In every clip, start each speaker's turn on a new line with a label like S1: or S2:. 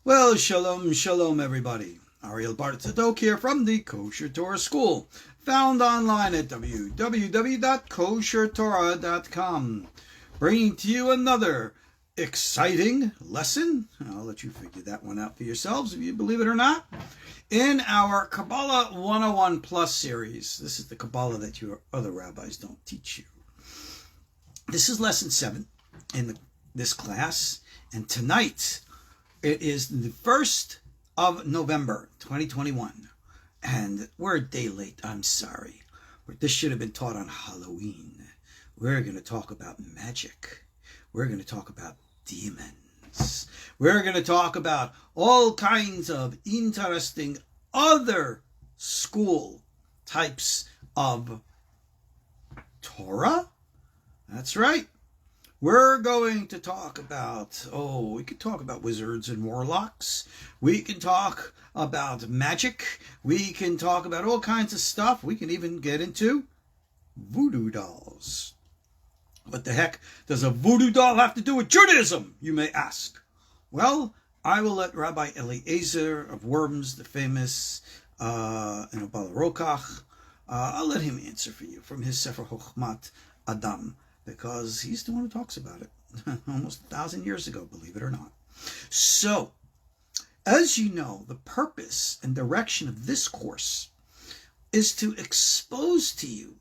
S1: Well, shalom, shalom, everybody. Ariel Tzadok here from the KosherTorah School, found online at www.KosherTorah.com, bringing to you another exciting lesson. I'll let you figure that one out for yourselves, if you believe it or not, in our Kabbalah 101 Plus series. This is the Kabbalah that your other rabbis don't teach you. This is lesson 7 in this class, and tonight it is the 1st of November, 2021, and we're a day late. I'm sorry. This should have been taught on Halloween. We're going to talk about magic. We're going to talk about demons. We're going to talk about all kinds of interesting other school types of Torah. That's right. We're going to talk about, we could talk about wizards and warlocks. We can talk about magic. We can talk about all kinds of stuff. We can even get into voodoo dolls. What the heck does a voodoo doll have to do with Judaism, you may ask? Well, I will let Rabbi Eliezer of Worms, the famous Balarokach, I'll let him answer for you from his Sefer Chochmat Adam, because he's the one who talks about it almost 1,000 years ago, believe it or not. So, as you know, the purpose and direction of this course is to expose to you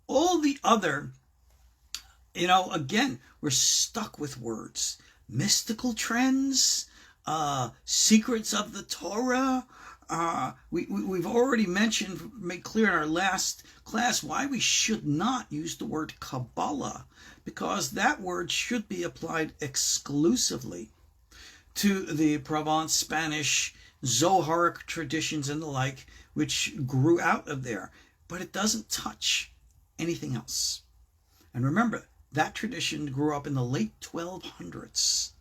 S1: all the other, again, we're stuck with words. Mystical trends, secrets of the Torah. We've already made clear in our last class why we should not use the word Kabbalah, because that word should be applied exclusively to the Provence Spanish Zoharic traditions and the like, which grew out of there, but it doesn't touch anything else. And remember, that tradition grew up in the late 1200s.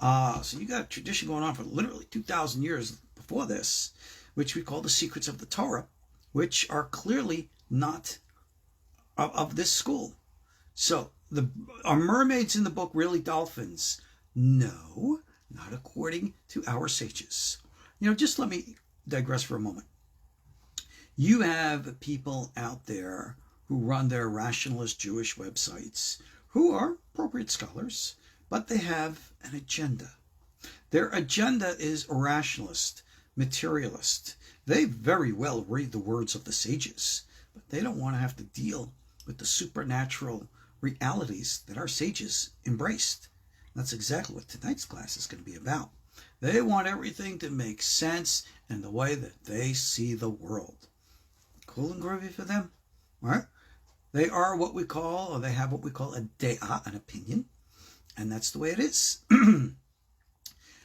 S1: So you got a tradition going on for literally 2,000 years before this, which we call the secrets of the Torah, which are clearly not of this school. So, are mermaids in the book really dolphins? No, not according to our sages. Just let me digress for a moment. You have people out there who run their rationalist Jewish websites who are appropriate scholars, but they have an agenda. Their agenda is rationalist, materialist. They very well read the words of the sages, but they don't want to have to deal with the supernatural realities that our sages embraced. That's exactly what tonight's class is going to be about. They want everything to make sense in the way that they see the world. Cool and groovy for them, right? They are what we call, or they have what we call a de'ah, an opinion, and that's the way it is.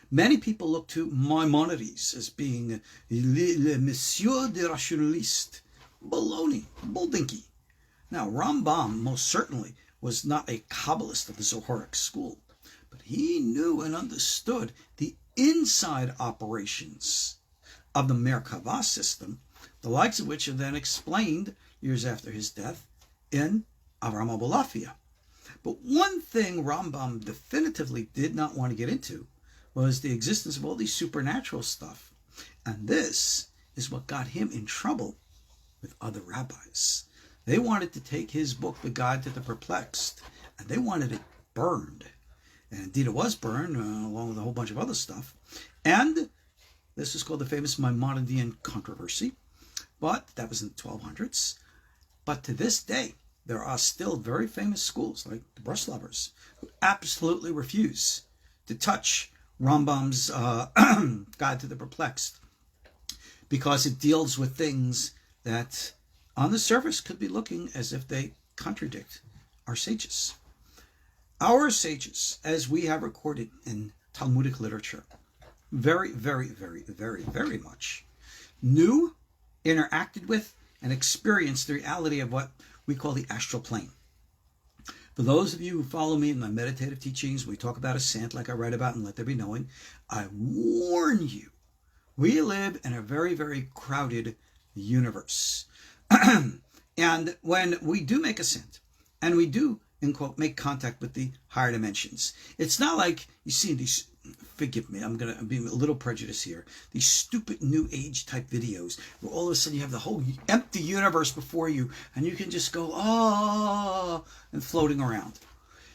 S1: Many people look to Maimonides as being le monsieur de rationaliste. Baloney, bulldinky. Now, Rambam most certainly was not a Kabbalist of the Zoharic school, but he knew and understood the inside operations of the Merkava system, the likes of which are then explained years after his death in Avram Abulafia. But one thing Rambam definitively did not want to get into was the existence of all these supernatural stuff. And this is what got him in trouble with other rabbis. They wanted to take his book, The Guide to the Perplexed, and they wanted it burned. And indeed it was burned, along with a whole bunch of other stuff. And this is called the famous Maimonidean controversy. But that was in the 1200s. But to this day, there are still very famous schools, like the Breslovers, who absolutely refuse to touch Rambam's Guide to the Perplexed, because it deals with things that on the surface could be looking as if they contradict our sages. Our sages, as we have recorded in Talmudic literature, very, very, very, very, very much knew, interacted with, and experienced the reality of what we call the astral plane. For those of you who follow me in my meditative teachings, we talk about ascent like I write about in Let There Be Knowing. I warn you, we live in a very, very crowded universe. And when we do make ascent, and we do, in quote, make contact with the higher dimensions, it's not like you see these forgive me, I'm being a little prejudiced here. These stupid new age type videos where all of a sudden you have the whole empty universe before you and you can just go, oh, and floating around.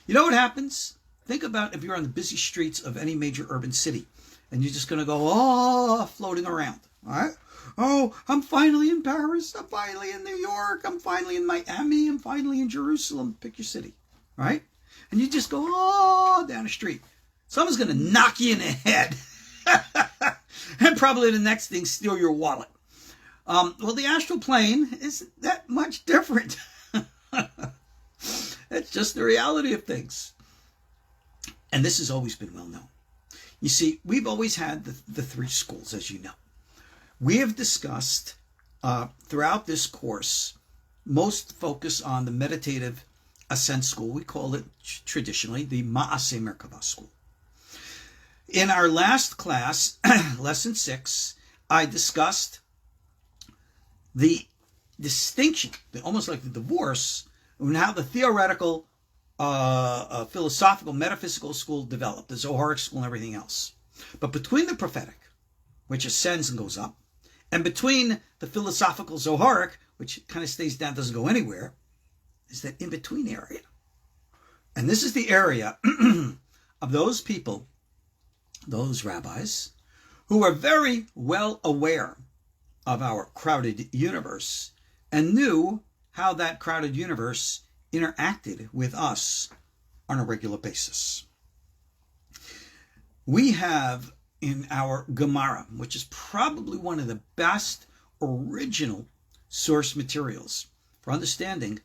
S1: You know what happens? Think about if you're on the busy streets of any major urban city and you're just going to go, oh, floating around. All right? Oh, I'm finally in Paris. I'm finally in New York. I'm finally in Miami. I'm finally in Jerusalem. Pick your city. All right? And you just go, oh, down the street. Someone's going to knock you in the head. And probably the next thing, steal your wallet. Well, the astral plane isn't that much different. It's just the reality of things. And this has always been well known. You see, we've always had the three schools, as you know. We have discussed throughout this course, most focus on the meditative ascent school. We call it traditionally the Ma'aseh Merkava school. In our last class, lesson 6, I discussed the distinction, almost like the divorce, and how the theoretical, philosophical, metaphysical school developed, the Zoharic school and everything else. But between the prophetic, which ascends and goes up, and between the philosophical Zoharic, which kind of stays down, doesn't go anywhere, is that in-between area. And this is the area of those people, those rabbis, who are very well aware of our crowded universe and knew how that crowded universe interacted with us on a regular basis. We have in our Gemara, which is probably one of the best original source materials for understanding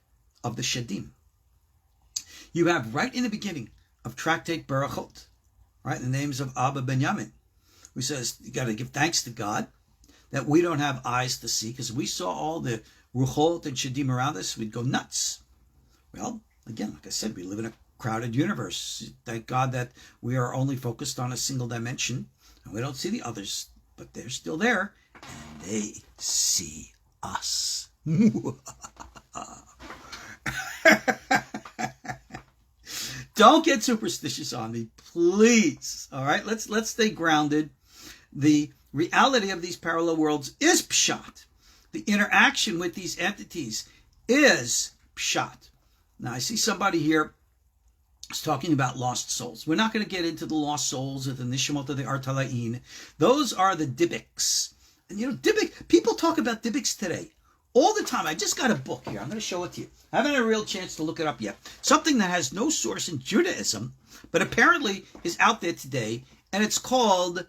S1: of the Shadim. You have right in the beginning of Tractate Berachot, right, the names of Abba Benjamin, who says you got to give thanks to God that we don't have eyes to see, because we saw all the Ruchot and Shadim around us, we'd go nuts. Well, again, like I said, we live in a crowded universe. Thank God that we are only focused on a single dimension, and we don't see the others, but they're still there, and they see us. Don't get superstitious on me, please. All right, let's stay grounded. The reality of these parallel worlds is pshat. The interaction with these entities is pshat. Now, I see somebody here is talking about lost souls. We're not going to get into the lost souls or the nishmot of the artalain. Those are the dibbiks. And you know, dibbik, people talk about dibbiks today all the time. I just got a book here. I'm going to show it to you. I haven't had a real chance to look it up yet. Something that has no source in Judaism, but apparently is out there today, and it's called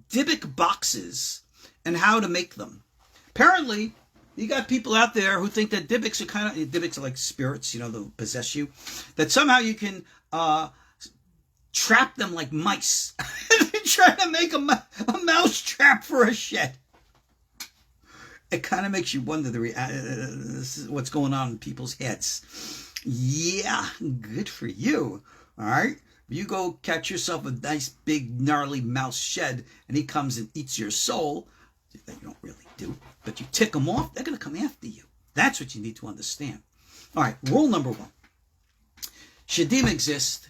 S1: Dibbik Boxes and How to Make Them. Apparently, you got people out there who think that dibbiks are like spirits, you know, they'll possess you, that somehow you can trap them like mice. They're trying to make a mouse trap for a shed. It kind of makes you wonder what's going on in people's heads. Yeah, good for you. All right? You go catch yourself a nice, big, gnarly mouse shed, and he comes and eats your soul. That you don't really do. But you tick them off, they're going to come after you. That's what you need to understand. All right, rule number 1. Shadim exist.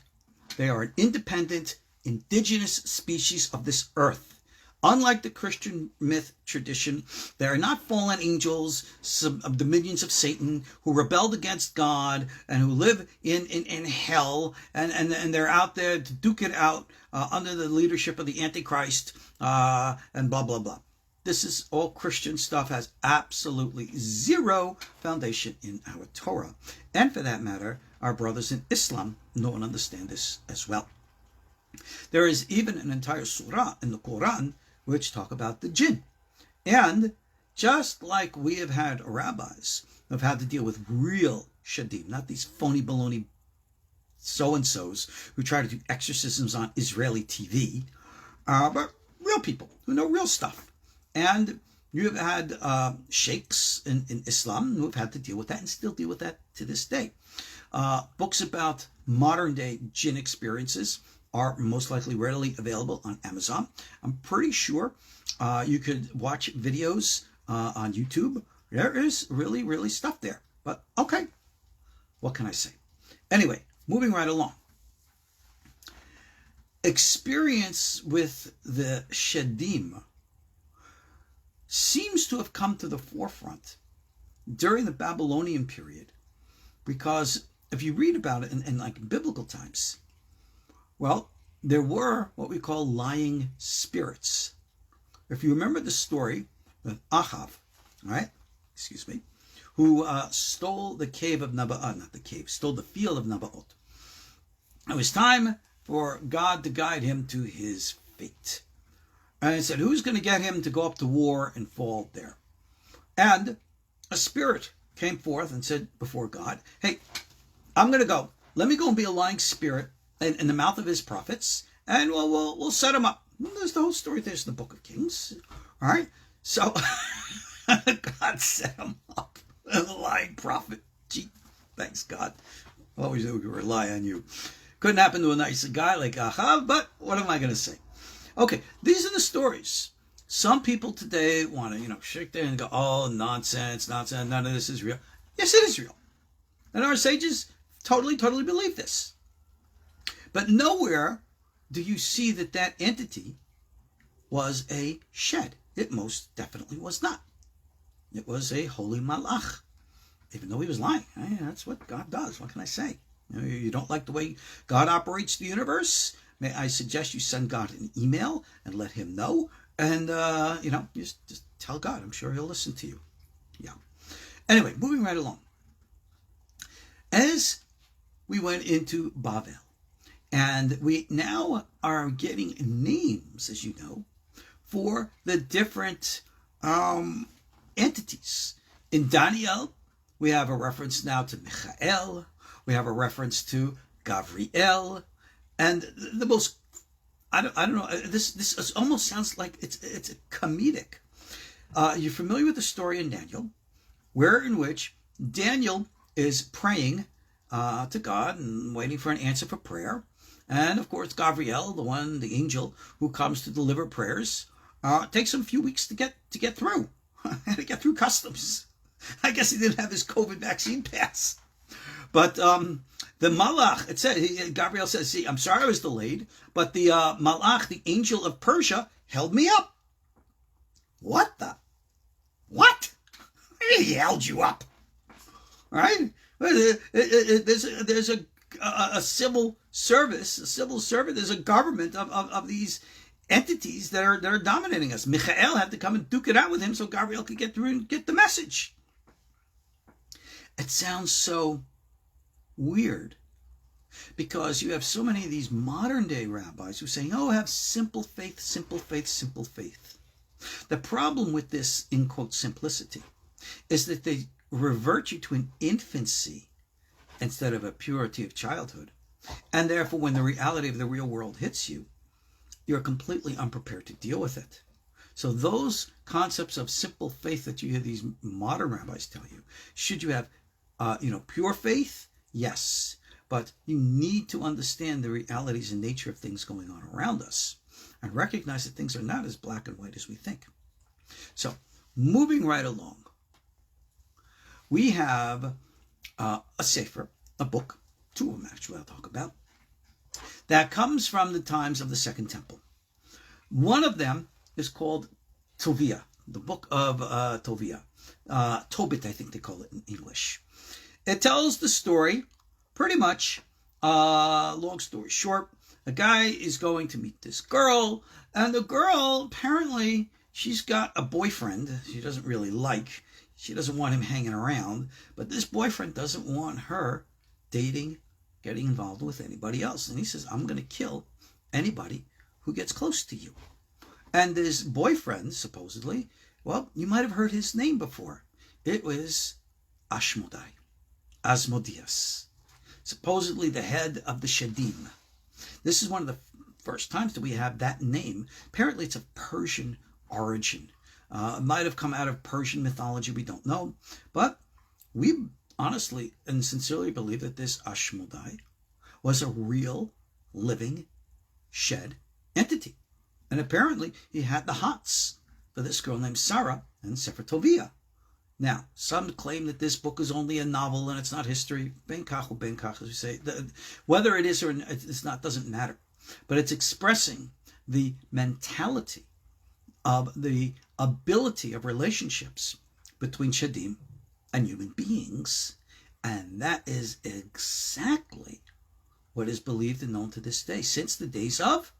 S1: They are an independent, indigenous species of this earth. Unlike the Christian myth tradition, they are not fallen angels, dominions of Satan, who rebelled against God and who live in hell, and they're out there to duke it out under the leadership of the Antichrist, and blah, blah, blah. This is all Christian stuff, has absolutely zero foundation in our Torah. And for that matter, our brothers in Islam know and understand this as well. There is even an entire surah in the Quran which talk about the jinn. And just like we have had rabbis who have had to deal with real shadim, not these phony baloney so-and-sos who try to do exorcisms on Israeli TV, but real people who know real stuff. And you have had sheikhs in Islam who have had to deal with that and still deal with that to this day. Books about modern-day jinn experiences are most likely readily available on Amazon. I'm pretty sure you could watch videos on YouTube. There is really, really stuff there. But okay, what can I say? Anyway, moving right along. experience with the Shedim seems to have come to the forefront during the Babylonian period, because if you read about it in like biblical times, well, there were what we call lying spirits. If you remember the story of Ahav, right? Excuse me, who stole the cave of stole the field of Nabaot. It was time for God to guide him to his fate. And he said, who's going to get him to go up to war and fall there? And a spirit came forth and said before God, hey, I'm going to go. Let me go and be a lying spirit in the mouth of his prophets, and we'll set him up. Well, there's the whole story. There's in the Book of Kings. All right. So God set him up as a lying prophet. Gee, thanks, God. Always knew we could rely on you. Couldn't happen to a nice guy like Ahav, but what am I going to say? Okay, these are the stories. Some people today want to, shake their head and go, oh, nonsense, none of this is real. Yes, it is real. And our sages totally believe this. But nowhere do you see that entity was a shed. It most definitely was not. It was a holy malach, even though he was lying. That's what God does. What can I say? You don't like the way God operates the universe? May I suggest you send God an email and let him know? And, just tell God. I'm sure he'll listen to you. Yeah. Anyway, moving right along. As we went into Bavel, and we now are getting names, as you know, for the different entities. In Daniel, we have a reference now to Michael. We have a reference to Gabriel. And the most, I don't know, this almost sounds like it's a comedic. You're familiar with the story in Daniel, in which Daniel is praying to God and waiting for an answer for prayer. And of course, Gabriel, the angel who comes to deliver prayers, takes him a few weeks to get through, to get through customs. I guess he didn't have his COVID vaccine pass. But the Malach, it says, Gabriel says, see, I'm sorry I was delayed, but the Malach, the angel of Persia, held me up. What? He held you up. All right? There's a civil service, there's a government of these entities that are dominating us. Michael had to come and duke it out with him so Gabriel could get through and get the message. It sounds so weird because you have so many of these modern day rabbis who say, have simple faith, simple faith, simple faith. The problem with this, in quote, simplicity is that they revert you to an infancy instead of a purity of childhood. And therefore, when the reality of the real world hits you, you're completely unprepared to deal with it. So those concepts of simple faith that you hear these modern rabbis tell you, should you have, pure faith? Yes. But you need to understand the realities and nature of things going on around us and recognize that things are not as black and white as we think. So moving right along, we have a sefer, a book, two of them actually I'll talk about, that comes from the times of the Second Temple. One of them is called Tovia, the book of Tovia. Tobit, I think they call it in English. It tells the story, pretty much, long story short, a guy is going to meet this girl, and the girl, apparently, she's got a boyfriend she doesn't really like. She doesn't want him hanging around, but this boyfriend doesn't want her dating, getting involved with anybody else. And he says, I'm going to kill anybody who gets close to you. And this boyfriend, supposedly, well, you might have heard his name before. It was Asmodeus, supposedly the head of the Shedim. This is one of the first times that we have that name. Apparently it's of Persian origin. It might have come out of Persian mythology, we don't know. But we honestly and sincerely believe that this Asmodai was a real, living, shed entity. And apparently he had the hots for this girl named Sarah and Sefer Tovia. Now, some claim that this book is only a novel and it's not history. Ben kach or ben kach, as we say. Whether it is or it's not doesn't matter. but it's expressing the mentality of the ability of relationships between Shadim and human beings. And that is exactly what is believed and known to this day, since the days of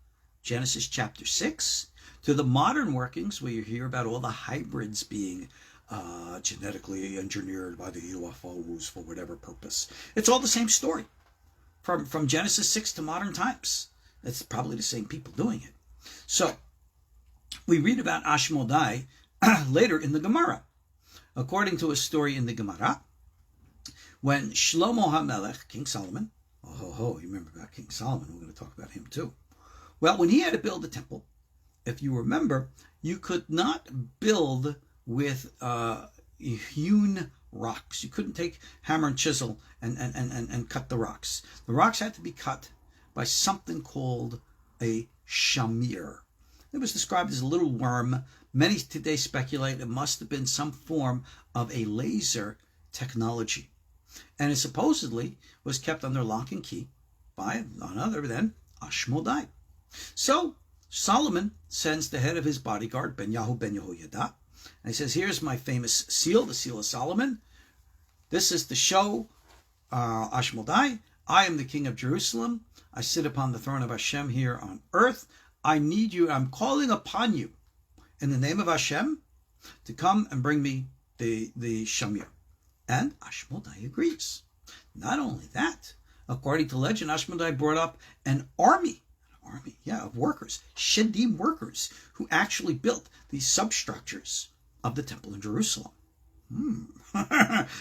S1: Genesis chapter 6 to the modern workings where you hear about all the hybrids being genetically engineered by the UFOs for whatever purpose. It's all the same story from Genesis 6 to modern times. It's probably the same people doing it. So we read about Ashmodai later in the Gemara. According to a story in the Gemara, when Shlomo HaMelech, King Solomon, you remember about King Solomon, we're going to talk about him too. Well, when he had to build the temple, if you remember, you could not build with hewn rocks. You couldn't take hammer and chisel and cut the rocks. The rocks had to be cut by something called a shamir. It was described as a little worm. Many today speculate it must have been some form of a laser technology. And it supposedly was kept under lock and key by none other than Ashmodai. So Solomon sends the head of his bodyguard, Ben Yehudah, and he says, here's my famous seal, the seal of Solomon. This is to show Ashmodai, I am the king of Jerusalem. I sit upon the throne of Hashem here on earth. I need you. I'm calling upon you in the name of Hashem to come and bring me the shamir. And Ashmodai agrees. Not only that, according to legend, Ashmodai brought up an army of workers, Shadim workers, who actually built these substructures of the temple in Jerusalem.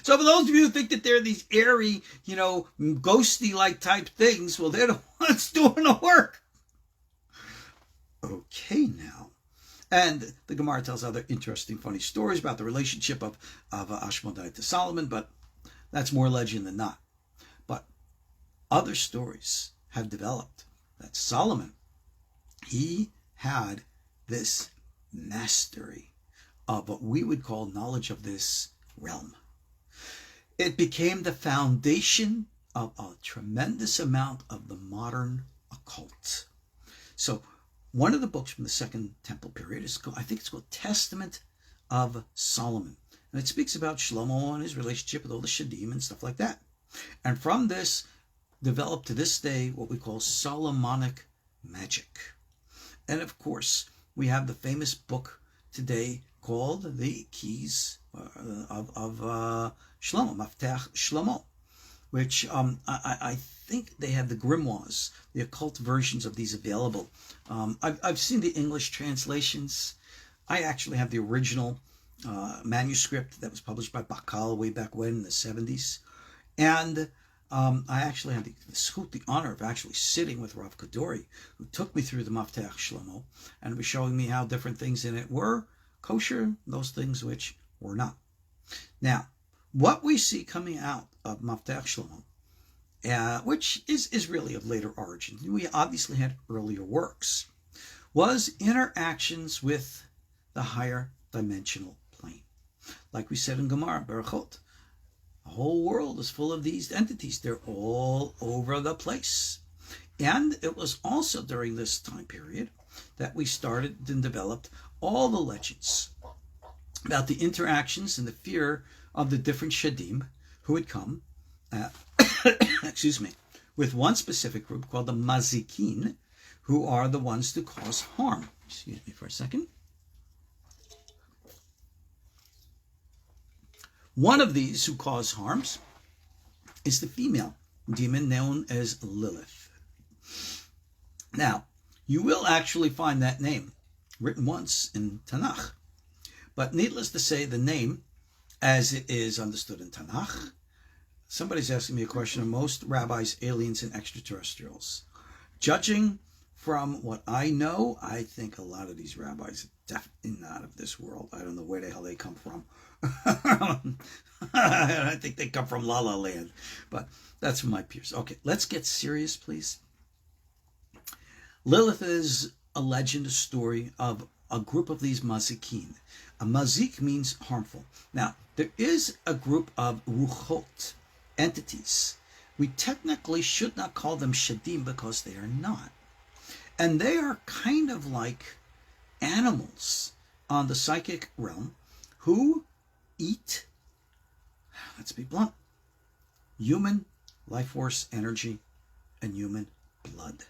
S1: So for those of you who think that they're these airy, ghosty-like type things, well, they're the ones doing the work. Okay, now. And the Gemara tells other interesting, funny stories about the relationship of Ashmodai to Solomon, but that's more legend than not. But other stories have developed that Solomon, he had this mastery of what we would call knowledge of this realm. It became the foundation of a tremendous amount of the modern occult. So one of the books from the Second Temple period is called, I think it's called Testament of Solomon. And it speaks about Shlomo and his relationship with all the Shadim and stuff like that. And from this developed to this day what we call Solomonic magic. And of course, we have the famous book today called The Keys of Shlomo, Maftach Shlomo, which I think they have the grimoires, the occult versions of these available. I've seen the English translations. I actually have the original manuscript that was published by Bakal way back when in the 70s. And I actually had the honor of actually sitting with Rav Kadori, who took me through the Maftach Shlomo and was showing me how different things in it were kosher, those things which were not. Now, what we see coming out of Maftach Shlomo, which is really of later origin, we obviously had earlier works, was interactions with the higher dimensional plane. Like we said in Gemara, Berachot, the whole world is full of these entities. They're all over the place. And it was also during this time period that we started and developed all the legends about the interactions and the fear of the different Shadim who would come, with one specific group called the Mazikin, who are the ones to cause harm. Excuse me for a second. One of these who cause harms is the female demon known as Lilith. Now, you will actually find that name written once in Tanakh. But needless to say, the name, as it is understood in Tanakh, somebody's asking me a question of most rabbis, aliens, and extraterrestrials. Judging from what I know, I think a lot of these rabbis are definitely not of this world. I don't know where the hell they come from. I think they come from La La Land. But that's from my peers. Okay, let's get serious, please. Lilith is a legend, a story of a group of these mazikin. A mazik means harmful. Now, there is a group of ruchot, entities. We technically should not call them shadim because they are not. And they are kind of like animals on the psychic realm who eat, let's be blunt, human life force energy and human blood.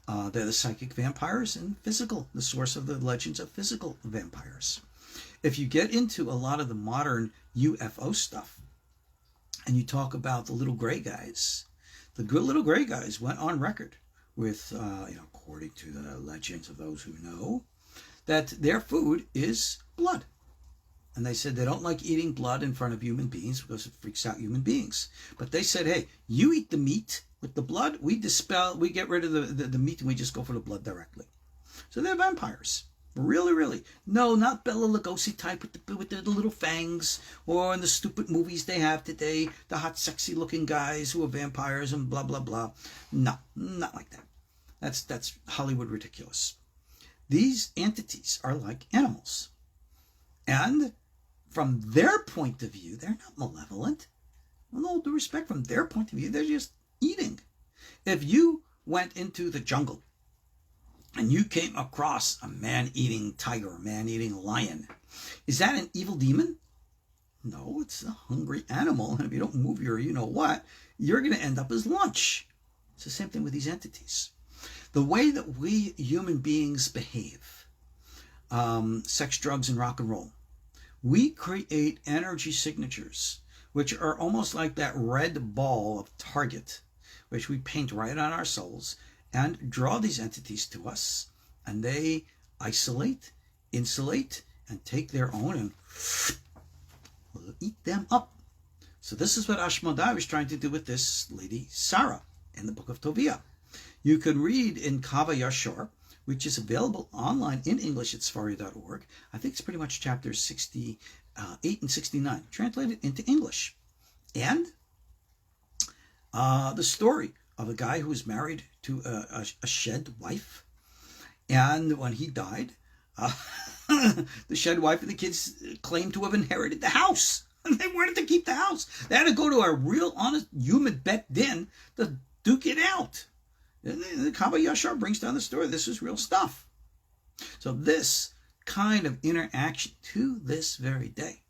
S1: They're the psychic vampires and physical, the source of the legends of physical vampires. If you get into a lot of the modern UFO stuff and you talk about the little gray guys, the good little gray guys went on record with, according to the legends of those who know, that their food is blood. And they said they don't like eating blood in front of human beings because it freaks out human beings. But they said, hey, you eat the meat with the blood, we get rid of the meat and we just go for the blood directly. So they're vampires. Really, really. No, not Bela Lugosi type with the little fangs, or in the stupid movies they have today, the hot, sexy looking guys who are vampires and blah, blah, blah. No, not like that. That's Hollywood ridiculous. These entities are like animals. And from their point of view, they're not malevolent. With all due respect, from their point of view, they're just eating. If you went into the jungle and you came across a man-eating tiger, a man-eating lion, is that an evil demon? No, it's a hungry animal. And if you don't move your you-know-what, you're going to end up as lunch. It's the same thing with these entities. The way that we human beings behave, sex, drugs, and rock and roll, we create energy signatures, which are almost like that red ball of target, which we paint right on our souls and draw these entities to us, and they isolate, insulate, and take their own and eat them up. So this is what Ashmodai was trying to do with this lady Sarah in the book of Tovia. You can read in Kava Yashar, which is available online in English at Sfaria.org. I think it's pretty much chapters 68 and 69, translated into English. And the story of a guy who was married to a shed wife. And when he died, the shed wife and the kids claimed to have inherited the house. And they wanted to keep the house. They had to go to a real, honest, human bet din to duke it out. The Kava Yashar brings down the story. This is real stuff. So this kind of interaction to this very day.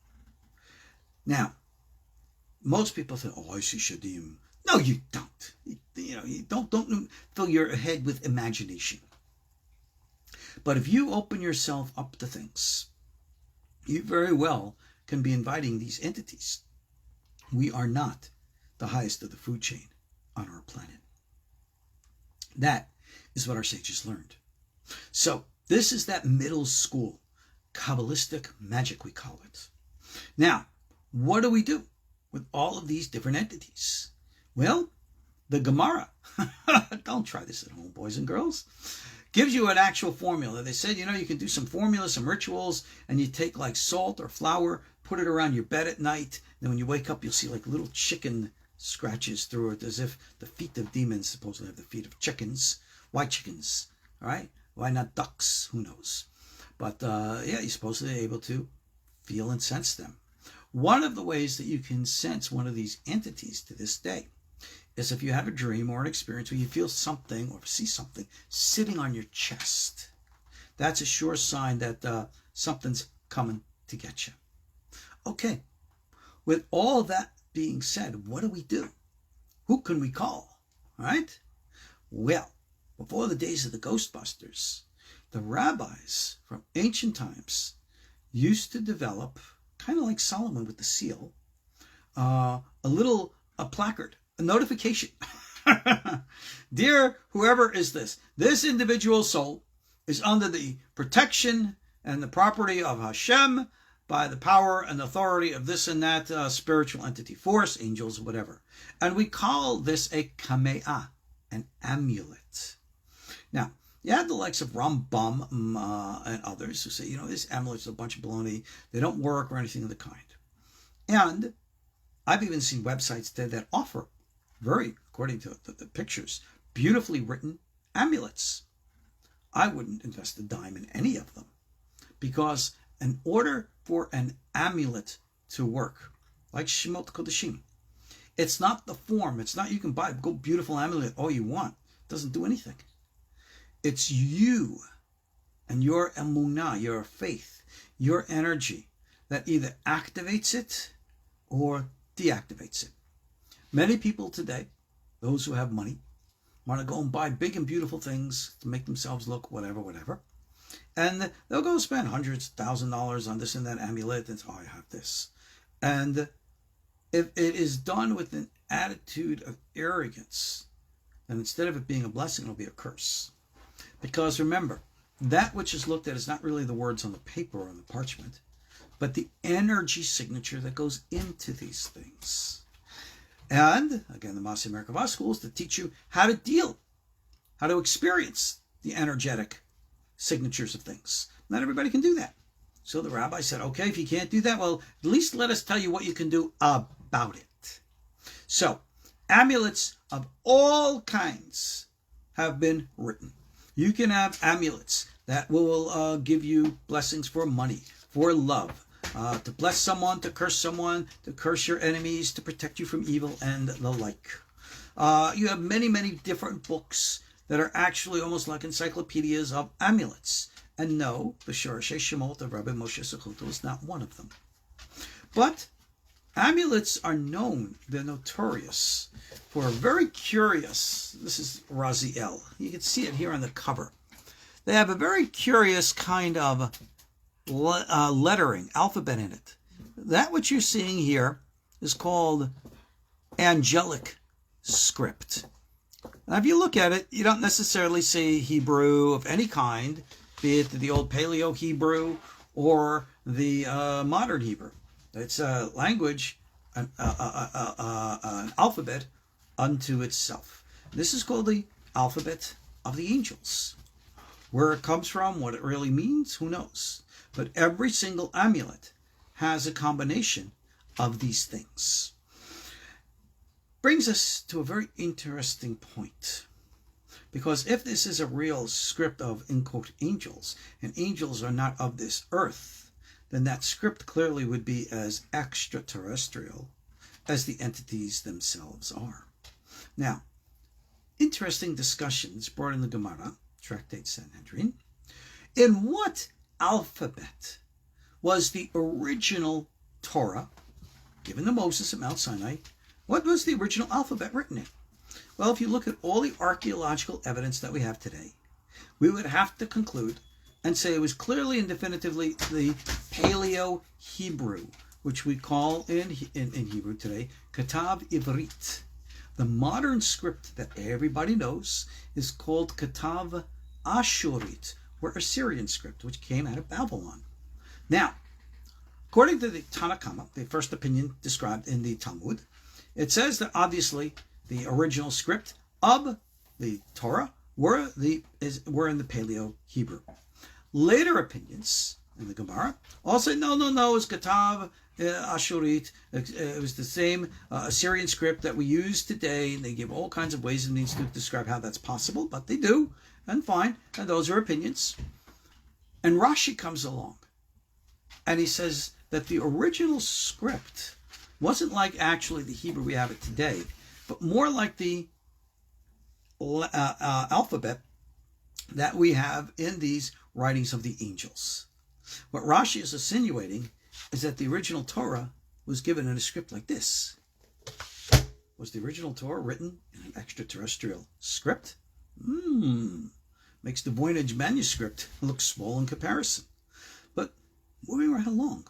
S1: Now, most people think, oh, I see Shadim. No, you don't. You don't fill your head with imagination. But if you open yourself up to things, you very well can be inviting these entities. We are not the highest of the food chain on our planet. That is what our sages learned. So this is that middle school, Kabbalistic magic, we call it. Now, what do we do with all of these different entities? Well, the Gemara, don't try this at home, boys and girls, gives you an actual formula. They said, you can do some formulas, some rituals, and you take like salt or flour, put it around your bed at night, and when you wake up, you'll see like little chicken scratches through it, as if the feet of demons supposedly have the feet of chickens. Why chickens? All right? Why not ducks? Who knows? But you're supposedly able to feel and sense them. One of the ways that you can sense one of these entities to this day is if you have a dream or an experience where you feel something or see something sitting on your chest. That's a sure sign that something's coming to get you. Okay, with all that being said, what do we do? Who can we call? All right? Well, before the days of the Ghostbusters, the rabbis from ancient times used to develop, kind of like Solomon with the seal, a placard, a notification. Dear whoever is this individual soul is under the protection and the property of Hashem by the power and authority of this and that spiritual entity, force, angels, whatever. And we call this a kame'ah, an amulet. Now, you have the likes of Rambam and others who say, this amulet's a bunch of baloney. They don't work or anything of the kind. And I've even seen websites that offer, according to the pictures, beautifully written amulets. I wouldn't invest a dime in any of them, because in order for an amulet to work, like Shemot Kodashim, it's not the form. It's not you can buy a beautiful amulet all you want. It doesn't do anything. It's you and your emunah, your faith, your energy that either activates it or deactivates it. Many people today, those who have money, want to go and buy big and beautiful things to make themselves look whatever. And they'll go spend hundreds of $1,000s on this and that amulet, and I have this. And if it is done with an attitude of arrogance, then instead of it being a blessing, it'll be a curse. Because remember, that which is looked at is not really the words on the paper or on the parchment, but the energy signature that goes into these things. And again, the Maaseh Merkava schools to teach you how to deal, how to experience the energetic signatures of things. Not everybody can do that. So the rabbi said, okay, if you can't do that, well, at least let us tell you what you can do about it. So, amulets of all kinds have been written. You can have amulets that will give you blessings for money, for love, to bless someone, to curse your enemies, to protect you from evil, and the like. You have many, many different books that are actually almost like encyclopedias of amulets. And no, the Shorashei Shemot of Rabbi Moshe Sekuto is not one of them. But amulets are known, they're notorious for a very curious, this is Raziel. You can see it here on the cover. They have a very curious kind of lettering, alphabet in it. That which you're seeing here is called Angelic script. Now, if you look at it, you don't necessarily see Hebrew of any kind, be it the old Paleo Hebrew or the modern Hebrew. It's a language, an alphabet unto itself. This is called the alphabet of the angels. Where it comes from, what it really means, who knows? But every single amulet has a combination of these things. Brings us to a very interesting point. Because if this is a real script of, in quote, angels, and angels are not of this earth, then that script clearly would be as extraterrestrial as the entities themselves are. Now, interesting discussions brought in the Gemara, Tractate Sanhedrin. In what alphabet was the original Torah given to Moses at Mount Sinai? What was the original alphabet written in? Well, if you look at all the archaeological evidence that we have today, we would have to conclude and say it was clearly and definitively the Paleo Hebrew, which we call in Hebrew today, Katav Ivrit. The modern script that everybody knows is called Katav Ashurit, or Assyrian script, which came out of Babylon. Now, according to the Tanakhama, the first opinion described in the Talmud, it says that obviously the original script of the Torah were in the Paleo Hebrew. Later opinions in the Gemara all say no, it's Katav Ashurit. It was the same Assyrian script that we use today, and they give all kinds of ways and means to describe how that's possible, but they do, and fine, and those are opinions. And Rashi comes along, and he says that the original script wasn't like actually the Hebrew we have it today, but more like the alphabet that we have in these writings of the angels. What Rashi is insinuating is that the original Torah was given in a script like this. Was the original Torah written in an extraterrestrial script? Makes the Voynich manuscript look small in comparison. But moving right along,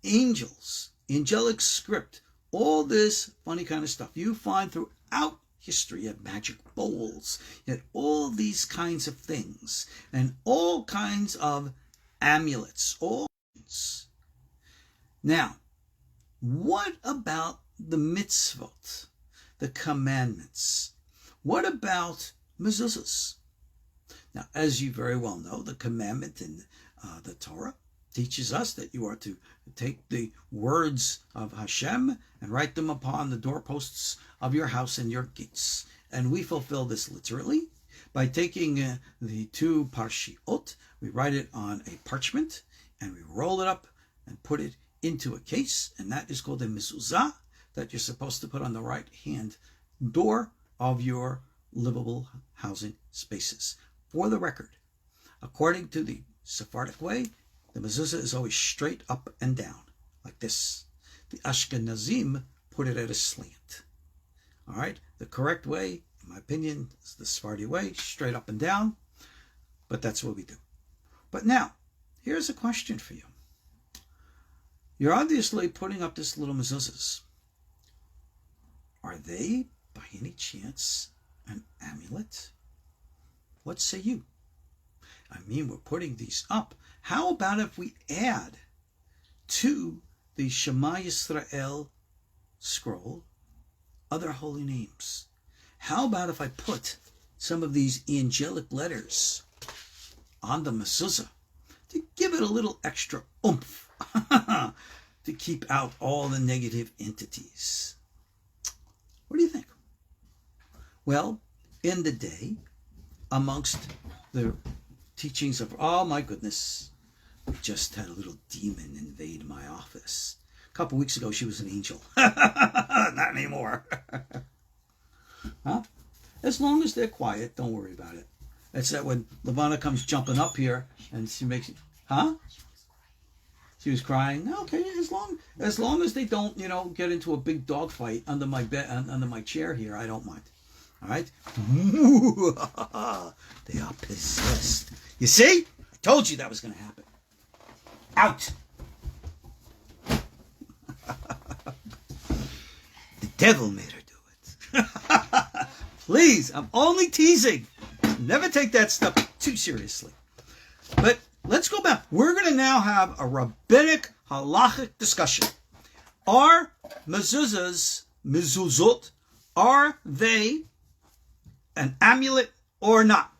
S1: angels, angelic script, all this funny kind of stuff you find throughout history. You have magic bowls, you had all these kinds of things, and all kinds of amulets, all kinds. Now, what about the mitzvot, the commandments? What about mezuzahs? Now, as you very well know, the commandment in the Torah teaches us that you are to take the words of Hashem and write them upon the doorposts of your house and your gates. And we fulfill this literally by taking the two parshiot, we write it on a parchment, and we roll it up and put it into a case, and that is called a mezuzah, that you're supposed to put on the right-hand door of your livable housing spaces. for the record, according to the Sephardic way, the mezuzah is always straight up and down, like this. The Ashkenazim put it at a slant. All right? The correct way, in my opinion, is the Sephardi way, straight up and down. But that's what we do. But now, here's a question for you. You're obviously putting up this little mezuzahs. Are they, by any chance, an amulet? What say you? I mean, we're putting these up. How about if we add to the Shema Yisrael scroll other holy names? How about if I put some of these angelic letters on the mezuzah to give it a little extra oomph, to keep out all the negative entities? What do you think? Well, in the day, amongst the teachings of, oh my goodness, we just had a little demon invade my office. A couple weeks ago, she was an angel. Not anymore. Huh? As long as they're quiet, don't worry about it. It's that when Lavana comes jumping up here and she makes, huh? She was crying. Okay, as long as they don't, get into a big dog fight under my bed, under my chair here, I don't mind. All right? They are possessed. You see? I told you that was going to happen. Out. The devil made her do it. Please, I'm only teasing. Never take that stuff too seriously. But let's go back. We're going to now have a rabbinic halachic discussion. Are mezuzot, are they an amulet or not?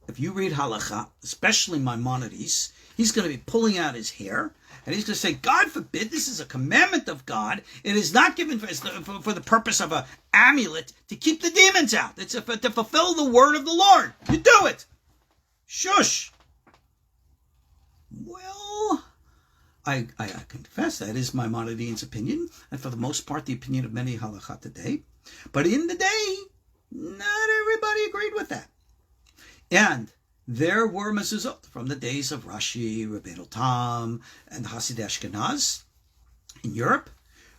S1: If you read halakha, especially Maimonides, he's going to be pulling out his hair and he's going to say, God forbid, this is a commandment of God. It is not given for the purpose of an amulet to keep the demons out. It's to fulfill the word of the Lord. You do it. Shush. Well, I confess that is Maimonides' opinion, and for the most part, the opinion of many halakha today. But in the day, not everybody agreed with that. And there were mezuzot from the days of Rashi, Rabbeinu Tam, and the Hasidei Ashkenaz in Europe,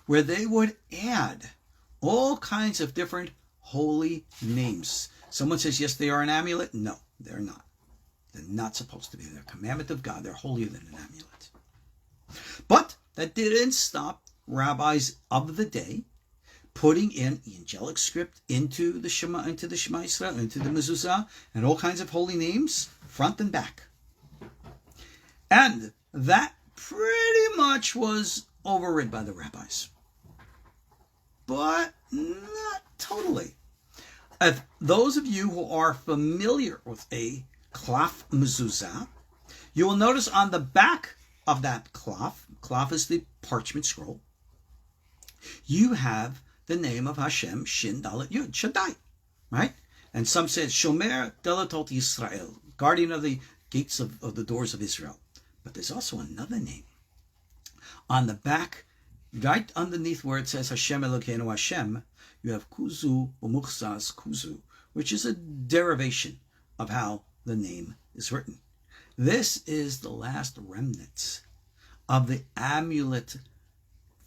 S1: where they would add all kinds of different holy names. Someone says, yes, they are an amulet. No, they're not. They're not supposed to be. They're a commandment of God. They're holier than an amulet. But that didn't stop rabbis of the day putting in the angelic script into the Shema Yisrael, into the mezuzah, and all kinds of holy names, front and back. And that pretty much was overridden by the rabbis. But not totally. If those of you who are familiar with a klaf mezuzah, you will notice on the back of that klaf is the parchment scroll, you have the name of Hashem, Shin Dalet Yud, Shaddai, right? And some said, Shomer Delatot Yisrael, guardian of the gates of the doors of Israel. But there's also another name. On the back, right underneath where it says Hashem Elokeinu Hashem, you have Kuzu Umuchsas Kuzu, which is a derivation of how the name is written. This is the last remnants of the amulet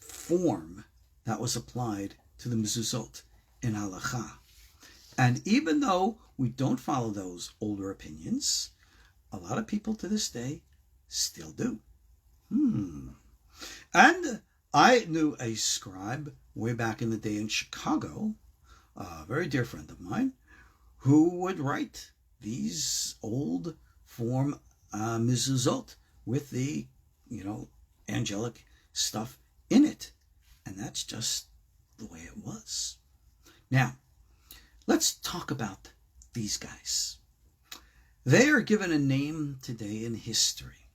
S1: form that was applied to the mezuzot in halakha. And even though we don't follow those older opinions, a lot of people to this day still do. And I knew a scribe way back in the day in Chicago, a very dear friend of mine, who would write these old form mezuzot with the, angelic stuff in it. And that's just the way it was. Now, let's talk about these guys. They are given a name today in history.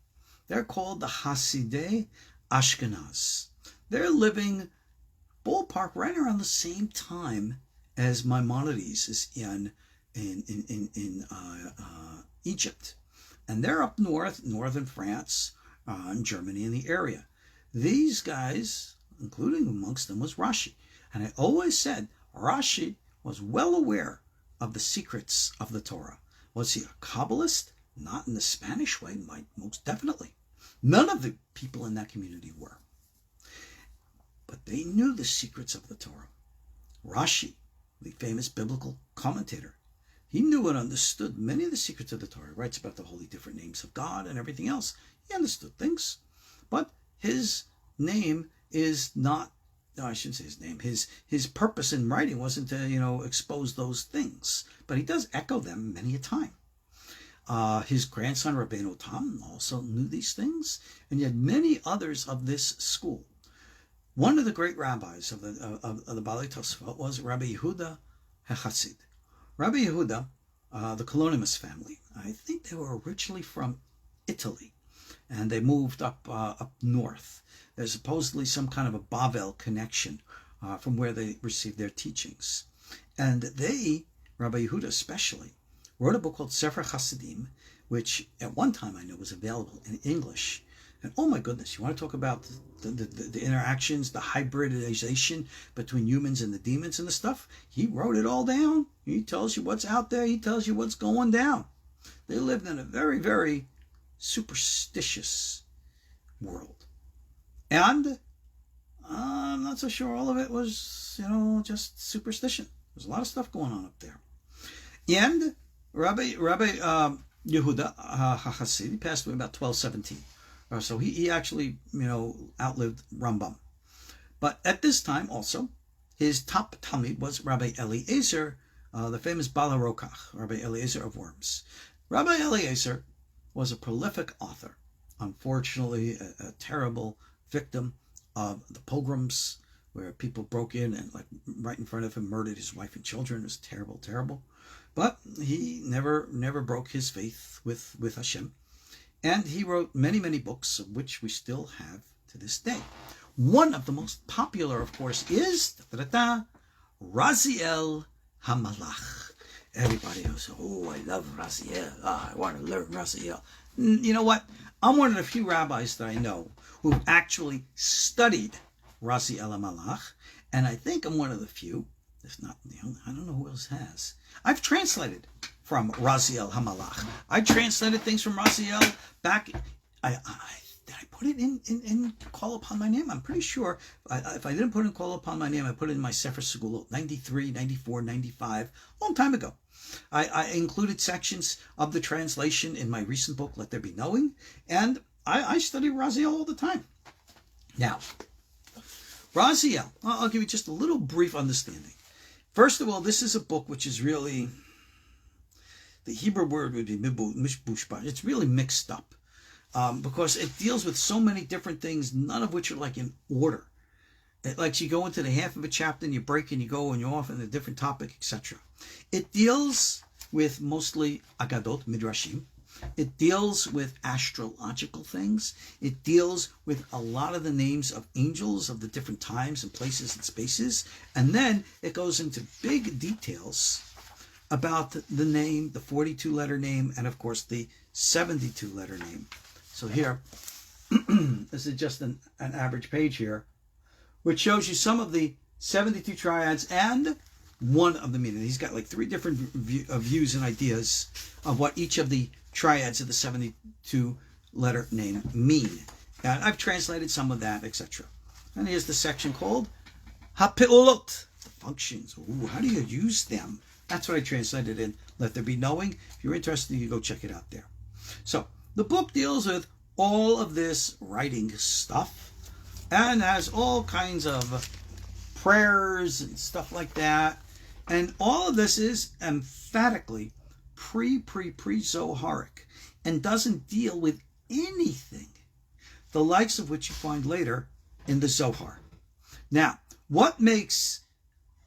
S1: They're called the Hasidei Ashkenaz. They're living ballpark right around the same time as Maimonides is in Egypt. And they're up north, northern France, and Germany in the area. These guys, including amongst them was Rashi. And I always said Rashi was well aware of the secrets of the Torah, Was he a Kabbalist? Not in the Spanish way, most definitely. None of the people in that community were. But they knew the secrets of the Torah. Rashi, the famous biblical commentator, he knew and understood many of the secrets of the Torah. He writes about the holy different names of God and everything else. He understood things. But his name is not, no, I shouldn't say his name. His purpose in writing wasn't to, expose those things. But he does echo them many a time. His grandson, Rabbeinu Tam, also knew these things. And yet many others of this school. One of the great rabbis of the Balei Tosfot was Rabbi Yehudah Hasid. Rabbi Yehudah, the Colonimus family, I think they were originally from Italy, and they moved up north. There's supposedly some kind of a Bavel connection from where they received their teachings. And they, Rabbi Yehudah especially, wrote a book called Sefer Hasidim, which at one time I know was available in English. And oh my goodness, you want to talk about the interactions, the hybridization between humans and the demons and the stuff? He wrote it all down. He tells you what's out there. He tells you what's going down. They lived in a very, very superstitious world. And I'm not so sure all of it was, just superstition. There's a lot of stuff going on up there. And Rabbi Yehudah Hasid, he passed away about 1217. So he actually, outlived Rambam. But at this time also, his top Talmid was Rabbi Eliezer, the famous Bala Rokach, Rabbi Eliezer of Worms. Rabbi Eliezer was a prolific author. Unfortunately, a terrible victim of the pogroms, where people broke in and, right in front of him, murdered his wife and children. It was terrible, terrible. But he never broke his faith with Hashem. And he wrote many, many books, of which we still have to this day. One of the most popular, of course, is Raziel HaMalakh. Everybody goes, oh, I love Raziel. I want to learn Raziel. You know what? I'm one of the few rabbis that I know who've actually studied Raziel HaMalakh. And I think I'm one of the few, if not the only, I don't know who else has. I've translated from Raziel HaMalakh. I translated things from Raziel back. Did I put it in Call Upon My Name? I'm pretty sure. If I didn't put in Call Upon My Name, I put it in my Sefer Segulot, 93, 94, 95, a long time ago. I included sections of the translation in my recent book, Let There Be Knowing, and I study Raziel all the time. Now, Raziel, I'll give you just a little brief understanding. First of all, this is a book which is really, the Hebrew word would be mishbushba. It's really mixed up because it deals with so many different things, none of which are in order. You go into the half of a chapter and you break and you go and you're off in a different topic, etc. It deals with mostly agadot, midrashim. It deals with astrological things. It deals with a lot of the names of angels of the different times and places and spaces. And then it goes into big details about the name, the 42-letter name, and of course the 72-letter name. So here, this is just an average page here, which shows you some of the 72 triads and one of the meaning. He's got 3 different views and ideas of what each of the triads of the 72-letter name mean. And I've translated some of that, etc. And here's the section called Hapeolot, the functions. Ooh, how do you use them? That's what I translated in Let There Be Knowing. If you're interested, you can go check it out there. So the book deals with all of this writing stuff and has all kinds of prayers and stuff like that. And all of this is emphatically pre-Zoharic and doesn't deal with anything, the likes of which you find later in the Zohar. Now, what makes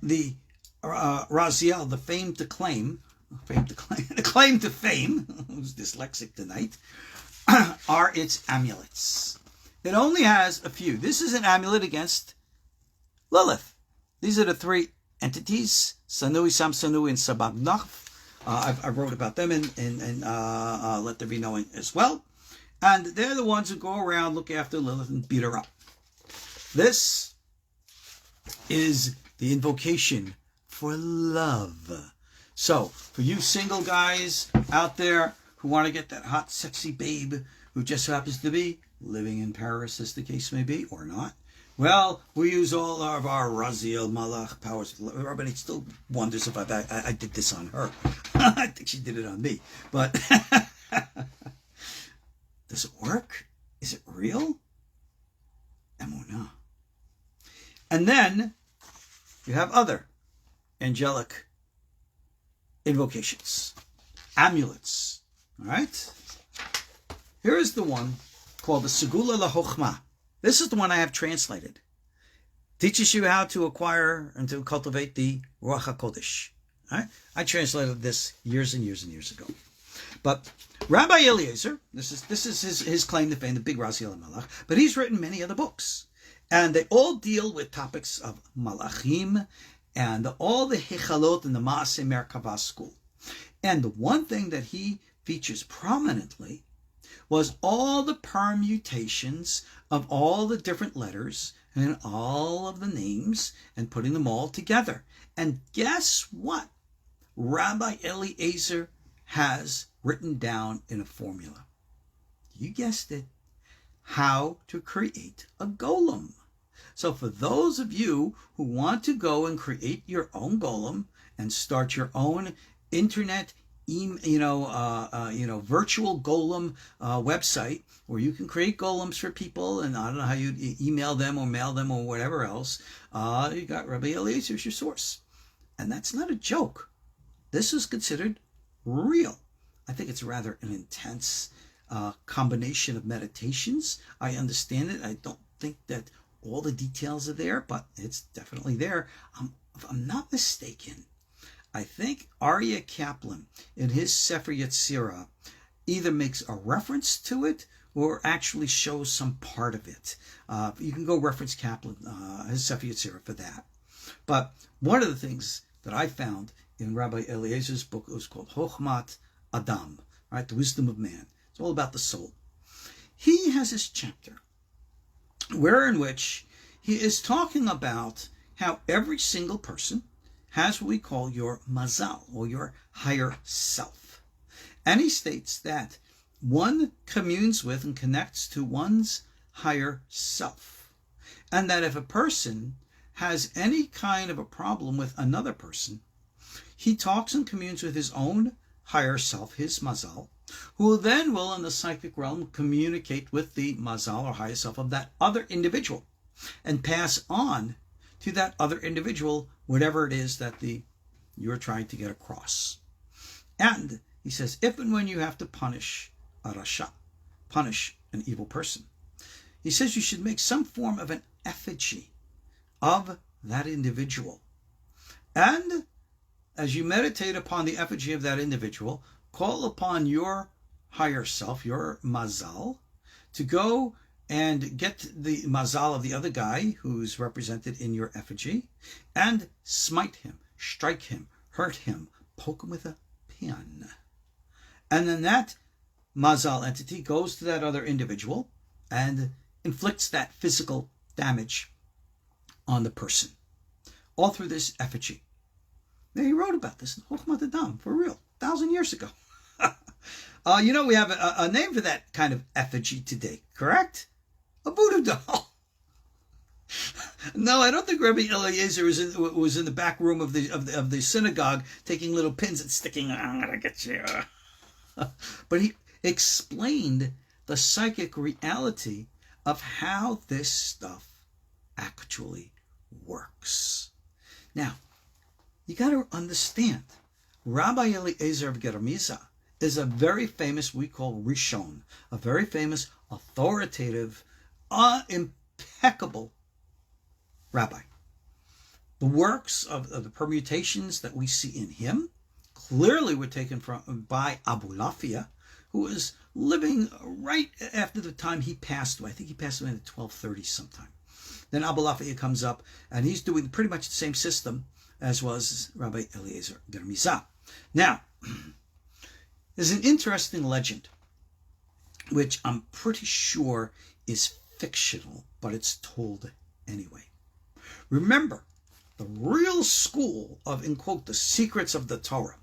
S1: the Raziel, the claim to fame, who's dyslexic tonight, are its amulets. It only has a few. This is an amulet against Lilith. These are the 3 entities, Sanui, Samsanui, and Sababnach. I wrote about them in Let There Be Knowing as well. And they're the ones who go around, look after Lilith, and beat her up. This is the invocation for love. So, for you single guys out there who want to get that hot, sexy babe who just happens to be living in Paris, as the case may be, or not, well, we use all of our Raziel HaMalakh powers. Everybody still wonders if I did this on her. I think she did it on me. But does it work? Is it real? Emunah. And then you have other angelic invocations, amulets. All right? Here is the one called the Segula LaHochma. This is the one I have translated. Teaches you how to acquire and to cultivate the Ruach HaKodesh. All right? I translated this years and years and years ago. But Rabbi Eliezer, this is his claim to fame, the big Raziel HaMalakh, but he's written many other books. And they all deal with topics of Malachim and all the Hechalot in the Maaseh Merkava school. And the one thing that he features prominently was all the permutations of all the different letters and all of the names and putting them all together. And guess what? Rabbi Eliezer has written down in a formula. You guessed it. How to create a golem. So for those of you who want to go and create your own golem and start your own internet, virtual golem website where you can create golems for people, and I don't know how you email them or mail them or whatever else, you got Rabbi Eliezer as your source. And that's not a joke. This is considered real. I think it's rather an intense combination of meditations. I understand it. I don't think that all the details are there, but it's definitely there. If I'm not mistaken, I think Aryeh Kaplan in his Sefer Yetzirah either makes a reference to it or actually shows some part of it. You can go reference Kaplan, his Sefer Yetzirah for that. But one of the things that I found in Rabbi Eliezer's book was called Chochmat Adam, right? The wisdom of man. It's all about the soul. He has this chapter in which he is talking about how every single person has what we call your mazal, or your higher self. And he states that one communes with and connects to one's higher self. And that if a person has any kind of a problem with another person, he talks and communes with his own higher self, his mazal, who then will, in the psychic realm, communicate with the mazal or higher self of that other individual and pass on to that other individual whatever it is that you're trying to get across. And he says, if and when you have to punish a rasha, punish an evil person, he says you should make some form of an effigy of that individual. And as you meditate upon the effigy of that individual, call upon your higher self, your mazal, to go and get the mazal of the other guy who's represented in your effigy and smite him, strike him, hurt him, poke him with a pin. And then that mazal entity goes to that other individual and inflicts that physical damage on the person. All through this effigy. Now, he wrote about this in Chochmat Adam, for real, 1,000 years ago. We have a name for that kind of effigy today, correct? A voodoo doll. No, I don't think Rabbi Eliezer was in the back room of the synagogue taking little pins and sticking. I'm gonna get you. But he explained the psychic reality of how this stuff actually works. Now, you got to understand, Rabbi Eliezer of Germiza is a very famous, we call Rishon, a very famous, authoritative, impeccable rabbi. The works of the permutations that we see in him clearly were taken by Abulafia, who was living right after the time he passed away. I think he passed away in the 1230s sometime. Then Abulafia comes up, and he's doing pretty much the same system as was Rabbi Eliezer Germiza. Now, there's an interesting legend, which I'm pretty sure is fictional, but it's told anyway. Remember, the real school of, in quote, the secrets of the Torah,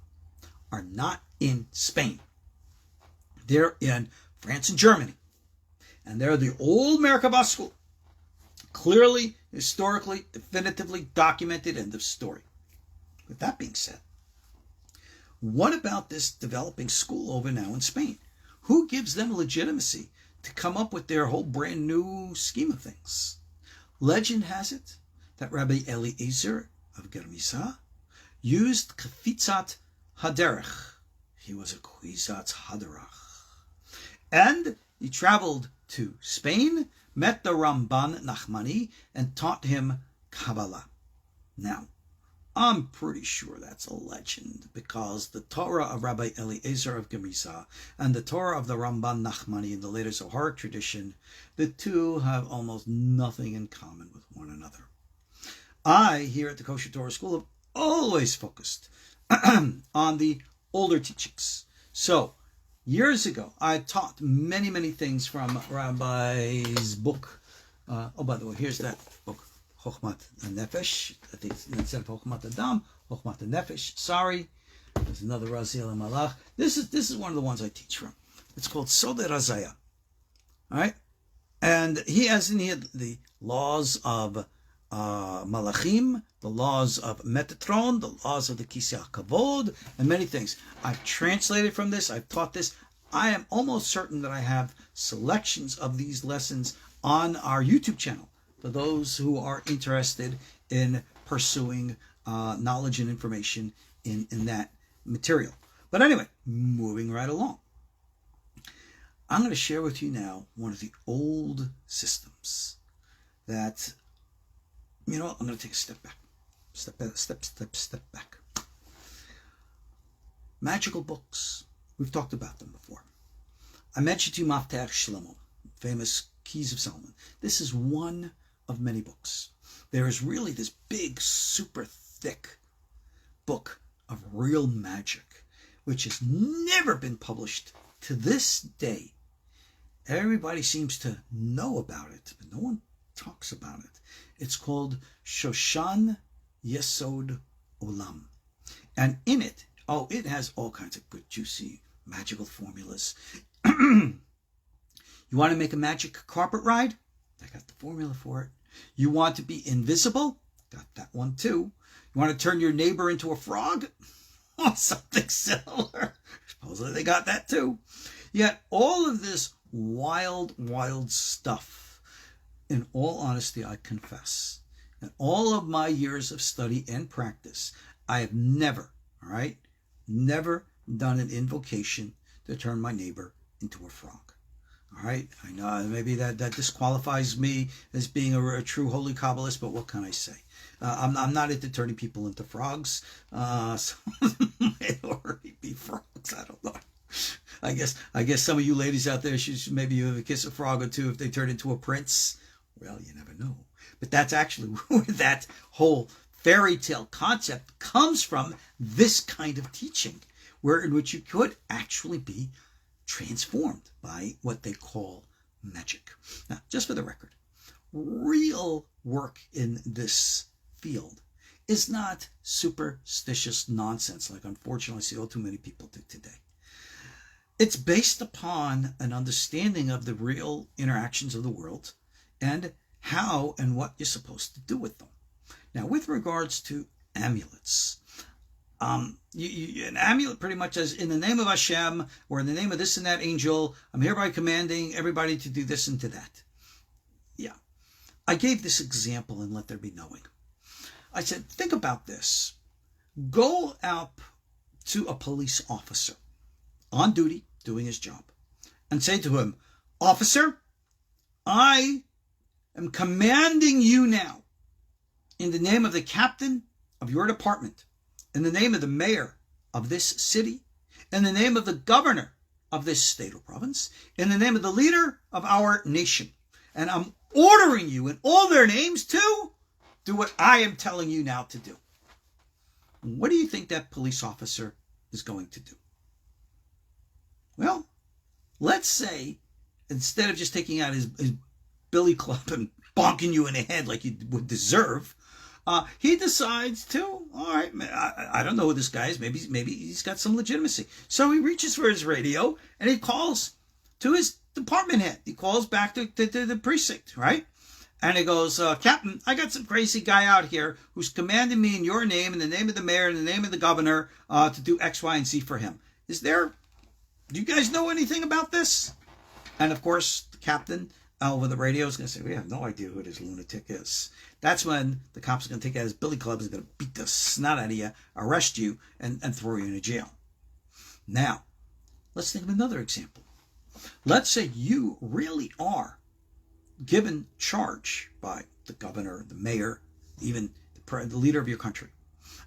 S1: are not in Spain. They're in France and Germany. And they're the old Merkava school. Clearly, historically, definitively documented, end of story. With that being said, what about this developing school over now in Spain? Who gives them legitimacy to come up with their whole brand new scheme of things? Legend has it that Rabbi Eliezer of Germiza used Kfitzat Haderech. He was a Kfitzat Haderach. And he traveled to Spain, met the Ramban Nachmani, and taught him Kabbalah. Now, I'm pretty sure that's a legend, because the Torah of Rabbi Eliezer of Germiza and the Torah of the Ramban Nachmani in the later Zoharic tradition, the two have almost nothing in common with one another. I, here at the KosherTorah School, have always focused on the older teachings. So, years ago, I taught many, many things from Rabbi's book. By the way, here's that book. Chochmat Nefesh. I think instead of Chochmat Adam, Chochmat Nefesh. Sorry. There's another Raziel HaMalakh. This is one of the ones I teach from. It's called Sefer Raziel. All right? And he has in here the laws of Malachim, the laws of Metatron, the laws of the Kisei Kavod, and many things. I've translated from this. I've taught this. I am almost certain that I have selections of these lessons on our YouTube channel for those who are interested in pursuing knowledge and information in that material. But anyway, moving right along. I'm going to share with you now one of the old systems that, you know what, I'm going to take a step back. Step back. Magical books. We've talked about them before. I mentioned to you Maftach Shlomo, famous Keys of Solomon. This is one of many books. There is really this big, super thick book of real magic, which has never been published to this day. Everybody seems to know about it, but no one talks about it. It's called Shoshan Yesod Olam. And in it, it has all kinds of good, juicy, magical formulas. You want to make a magic carpet ride? I got the formula for it. You want to be invisible? Got that one too. You want to turn your neighbor into a frog? Something similar. Supposedly they got that too. Yet all of this wild, wild stuff, in all honesty, I confess, in all of my years of study and practice, I have never done an invocation to turn my neighbor into a frog. All right, I know maybe that disqualifies me as being a true holy Kabbalist, but what can I say? I'm not into turning people into frogs. Some of them might already be frogs. I don't know. I guess some of you ladies out there should maybe you have a kiss a frog or two if they turn into a prince. Well, you never know. But that's actually where that whole fairy tale concept comes from. This kind of teaching, in which you could actually be transformed by what they call magic. Now, just for the record, real work in this field is not superstitious nonsense like unfortunately I see all too many people do today. It's based upon an understanding of the real interactions of the world and how and what you're supposed to do with them. Now, with regards to amulets, an amulet pretty much says, in the name of Hashem, or in the name of this and that angel, I'm hereby commanding everybody to do this and to that. Yeah. I gave this example in Let There Be Knowing. I said, think about this. Go out to a police officer on duty, doing his job, and say to him, Officer, I am commanding you now, in the name of the captain of your department, in the name of the mayor of this city, in the name of the governor of this state or province, in the name of the leader of our nation. And I'm ordering you in all their names to do what I am telling you now to do. What do you think that police officer is going to do? Well, let's say instead of just taking out his billy club and bonking you in the head like you would deserve, he decides to, all right, I don't know who this guy is. Maybe he's got some legitimacy. So he reaches for his radio and he calls to his department head. He calls back to the precinct, right? And he goes, Captain, I got some crazy guy out here who's commanding me in your name, in the name of the mayor, in the name of the governor, to do X, Y, and Z for him. Do you guys know anything about this? And of course, the captain over the radio is going to say, we have no idea who this lunatic is. That's when the cops are going to take out his billy clubs and going to beat the snot out of you, arrest you, and throw you in a jail. Now, let's think of another example. Let's say you really are given charge by the governor, the mayor, even the leader of your country.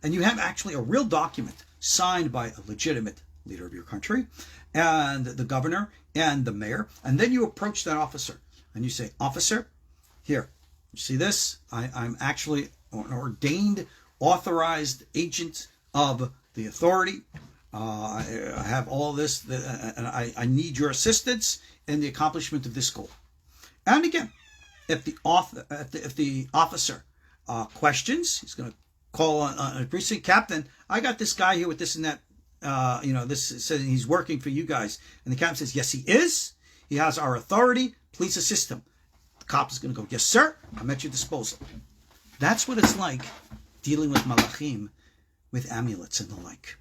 S1: And you have actually a real document signed by a legitimate leader of your country and the governor and the mayor. And then you approach that officer and you say, officer, here, you see this? I'm actually an ordained, authorized agent of the authority. I have all this, and I need your assistance in the accomplishment of this goal. And again, if the officer questions, he's going to call on a precinct captain. I got this guy here with this and that. This says he's working for you guys. And the captain says, yes, he is. He has our authority. Please assist him. The cop is going to go, yes, sir. I'm at your disposal. That's what it's like dealing with malachim, with amulets and the like.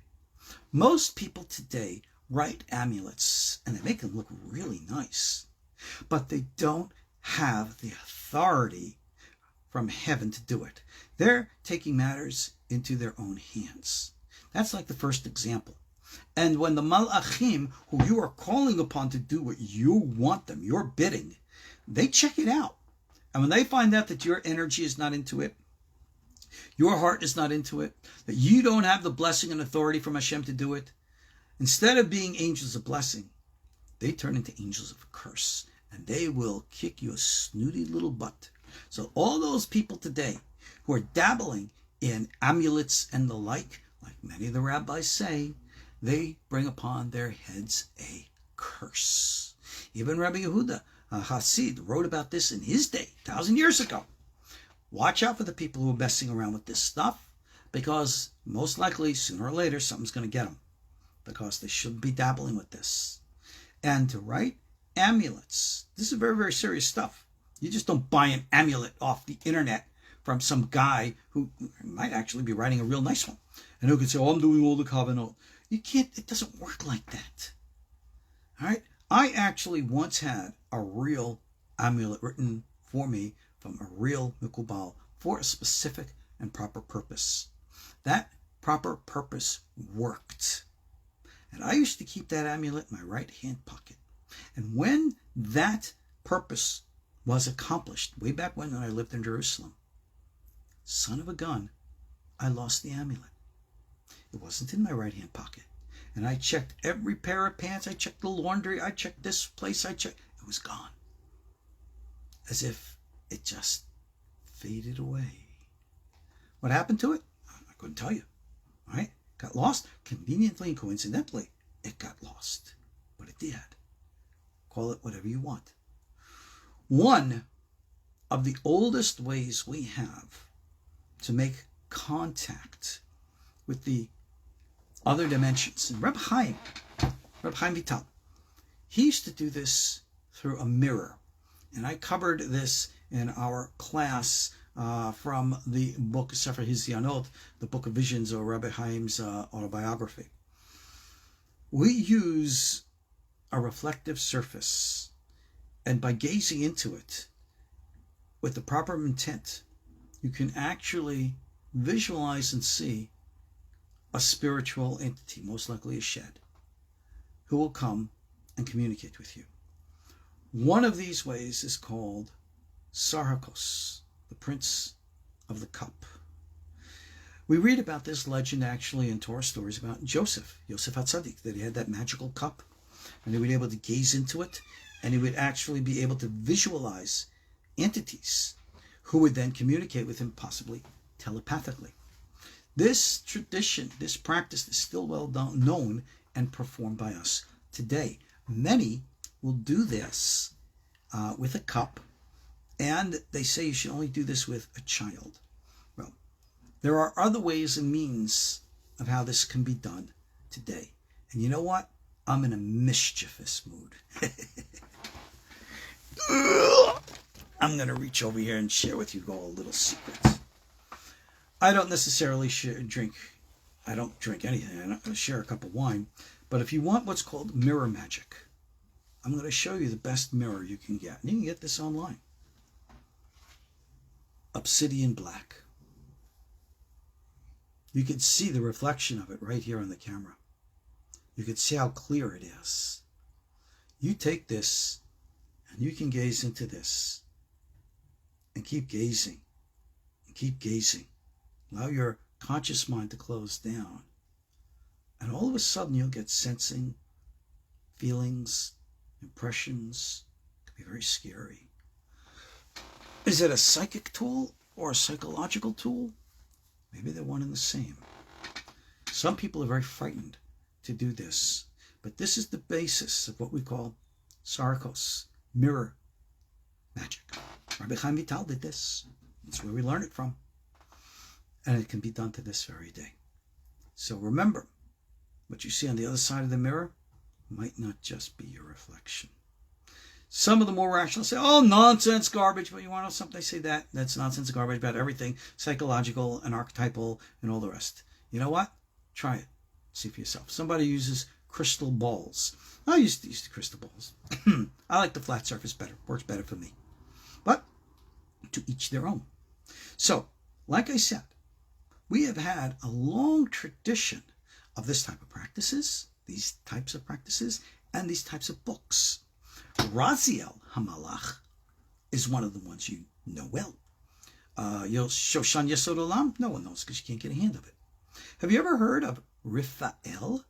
S1: Most people today write amulets and they make them look really nice, but they don't have the authority from heaven to do it. They're taking matters into their own hands. That's like the first example. And when the malachim, who you are calling upon to do what you want them, your bidding, they check it out. And when they find out that your energy is not into it, your heart is not into it, that you don't have the blessing and authority from Hashem to do it, instead of being angels of blessing, they turn into angels of curse. And they will kick your snooty little butt. So all those people today who are dabbling in amulets and the like many of the rabbis say, they bring upon their heads a curse. Even Rabbi Yehudah, Haside, wrote about this in his day, 1,000 years ago. Watch out for the people who are messing around with this stuff, because most likely, sooner or later, something's going to get them, because they shouldn't be dabbling with this. And to write amulets, this is very, very serious stuff. You just don't buy an amulet off the internet from some guy who might actually be writing a real nice one, and who could say, oh, I'm doing all the covenant. You can't, it doesn't work like that. All right? I actually once had a real amulet written for me from a real mikubal for a specific and proper purpose. That proper purpose worked. And I used to keep that amulet in my right hand pocket. And when that purpose was accomplished, way back when I lived in Jerusalem, son of a gun, I lost the amulet. It wasn't in my right hand pocket. And I checked every pair of pants, I checked the laundry, I checked this place, it was gone. As if it just faded away. What happened to it? I couldn't tell you. All right? Got lost. Conveniently and coincidentally, it got lost. But it did. Call it whatever you want. One of the oldest ways we have to make contact with the other dimensions. And Rabbi Chaim Vital, he used to do this through a mirror. And I covered this in our class from the book Sefer Hasidim, the book of visions, or Rabbi Chaim's autobiography. We use a reflective surface, and by gazing into it with the proper intent, you can actually visualize and see a spiritual entity, most likely a shed, who will come and communicate with you. One of these ways is called Sarhakos, the Prince of the Cup. We read about this legend actually in Torah stories about Yosef HaTzadik, that he had that magical cup, and he would be able to gaze into it, and he would actually be able to visualize entities who would then communicate with him, possibly telepathically. This tradition, this practice is still well known and performed by us today. Many will do this with a cup, and they say you should only do this with a child. Well, There are other ways and means of how this can be done today. And you know what? I'm in a mischievous mood. I'm going to reach over here and share with you all a little secret. I don't necessarily drink. I don't drink anything. I'm not going to share a cup of wine. But if you want what's called mirror magic, I'm going to show you the best mirror you can get. And you can get this online. Obsidian black. You can see the reflection of it right here on the camera. You can see how clear it is. You take this and you can gaze into this and keep gazing and keep gazing. Allow your conscious mind to close down. And all of a sudden you'll get sensing, feelings, impressions. It can be very scary. Is it a psychic tool or a psychological tool? Maybe they're one and the same. Some people are very frightened to do this, but this is the basis of what we call sarkos, mirror magic. Rabbi Chaim Vital did this. That's where we learn it from. And it can be done to this very day. So remember, what you see on the other side of the mirror might not just be your reflection. Some of the more rational say, oh, nonsense, garbage. But you want to know something? They say that's nonsense, garbage about everything, psychological and archetypal and all the rest. You know what? Try it. See for yourself. Somebody uses crystal balls. I used to use the crystal balls. I like the flat surface better. Works better for me. But to each their own. So, like I said, we have had a long tradition of this type of practices, these types of practices, and these types of books. Raziel HaMalakh is one of the ones you know well. Shoshan Yesod Olam, no one knows because you can't get a hand of it. Have you ever heard of Rafael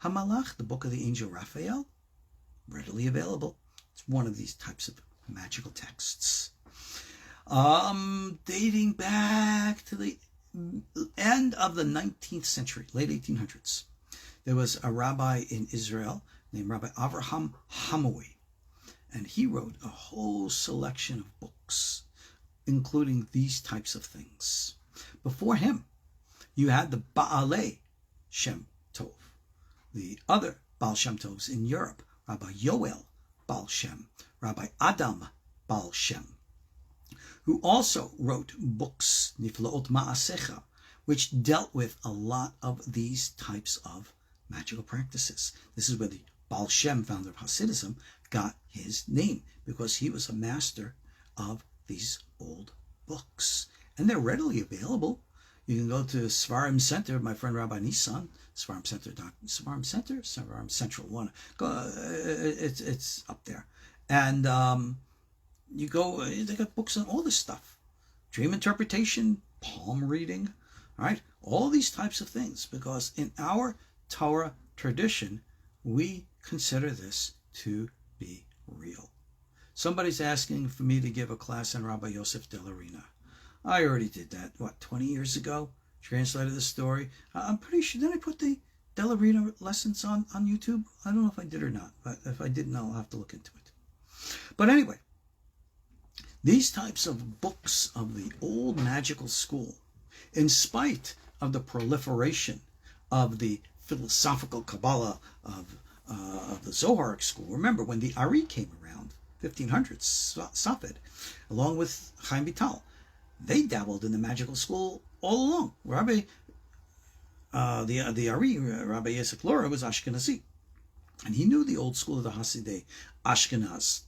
S1: HaMalakh, the book of the angel Raphael? Readily available. It's one of these types of magical texts. Dating back to the end of the 19th century, late 1800s, there was a rabbi in Israel named Rabbi Avraham Hamoui, and he wrote a whole selection of books, including these types of things. Before him, you had the Baalei Shem Tov, the other Baal Shem Tovs in Europe, Rabbi Yoel Baal Shem, Rabbi Adam Baal Shem, who also wrote books, Niflaot Ma'asecha, which dealt with a lot of these types of magical practices. This is where the Baal Shem, founder of Hasidism, got his name, because he was a master of these old books. And they're readily available. You can go to Svarim Center, my friend Rabbi Nissan, Svarim Central one. It's up there. And you go, they got books on all this stuff. Dream interpretation, palm reading, right? All these types of things, because in our Torah tradition, we consider this to be real. Somebody's asking for me to give a class on Rabbi Yosef Delarina. I already did that, 20 years ago? Translated the story. I'm pretty sure, did I put the Delarina lessons on YouTube? I don't know if I did or not, but if I didn't, I'll have to look into it. But anyway, these types of books of the old magical school, in spite of the proliferation of the philosophical Kabbalah of the Zoharic school. Remember, when the Ariel came around, 1500s, Safed, along with Chaim Vital, they dabbled in the magical school all along. Rabbi, the Ariel, Rabbi Yisrael Laura, was Ashkenazi, and he knew the old school of the Hasidei, Ashkenaz,